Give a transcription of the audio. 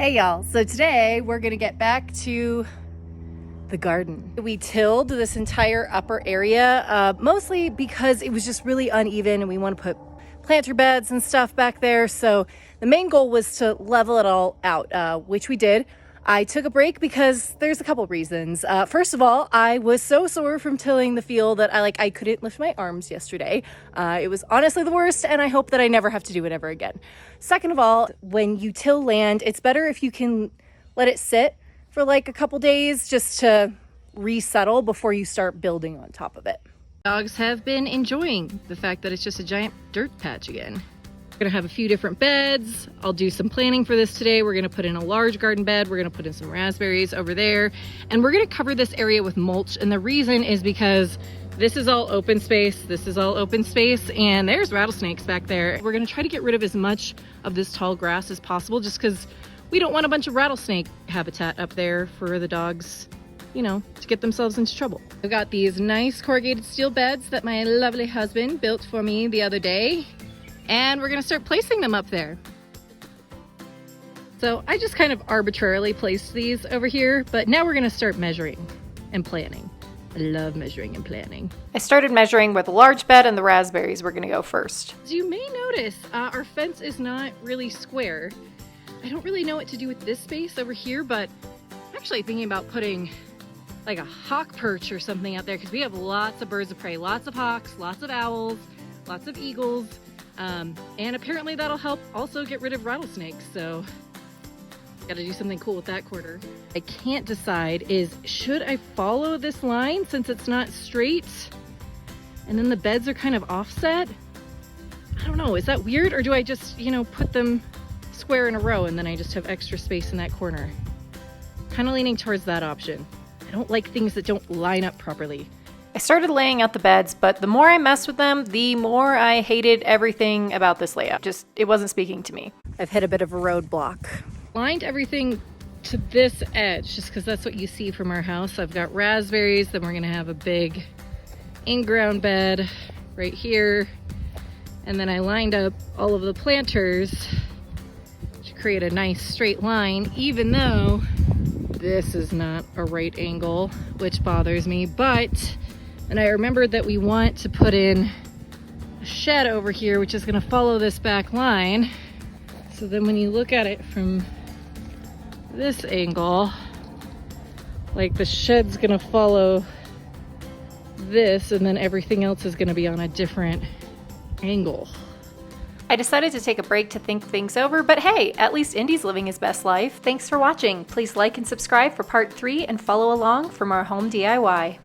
Hey y'all, so today we're gonna get back to the garden. We tilled this entire upper area, mostly because it was just really uneven and we want to put planter beds and stuff back there. So the main goal was to level it all out, which we did. I took a break because there's a couple reasons. First of all, I was so sore from tilling the field that I couldn't lift my arms yesterday. It was honestly the worst, and I hope that I never have to do it ever again. Second of all, when you till land, it's better if you can let it sit for like a couple days just to resettle before you start building on top of it. Dogs have been enjoying the fact that it's just a giant dirt patch again. We're gonna have a few different beds. I'll do some planning for this today. We're gonna put in a large garden bed. We're gonna put in some raspberries over there. And we're gonna cover this area with mulch. And the reason is because this is all open space. This is all open space. And there's rattlesnakes back there. We're gonna try to get rid of as much of this tall grass as possible just because we don't want a bunch of rattlesnake habitat up there for the dogs, you know, to get themselves into trouble. I've got these nice corrugated steel beds that my lovely husband built for me the other day. And we're gonna start placing them up there. So I just kind of arbitrarily placed these over here, but now we're gonna start measuring and planning. I love measuring and planning. I started measuring where the large bed and the raspberries were gonna go first. As you may notice, our fence is not really square. I don't really know what to do with this space over here, but I'm actually thinking about putting like a hawk perch or something out there because we have lots of birds of prey, lots of hawks, lots of owls, lots of eagles. And apparently that'll help also get rid of rattlesnakes, so gotta do something cool with that quarter. I can't decide should I follow this line since it's not straight and then the beds are kind of offset? I don't know, is that weird, or do I just, put them square in a row and then I just have extra space in that corner? Kind of leaning towards that option. I don't like things that don't line up properly. I started laying out the beds, but the more I messed with them, the more I hated everything about this layout. It wasn't speaking to me. I've hit a bit of a roadblock. Lined everything to this edge, just because that's what you see from our house. I've got raspberries, then we're gonna have a big in-ground bed right here. And then I lined up all of the planters to create a nice straight line, even though this is not a right angle, which bothers me, and I remembered that we want to put in a shed over here, which is gonna follow this back line. So then when you look at it from this angle, like the shed's gonna follow this and then everything else is gonna be on a different angle. I decided to take a break to think things over, but hey, at least Indy's living his best life. Thanks for watching. Please like and subscribe for part 3 and follow along for more home DIY.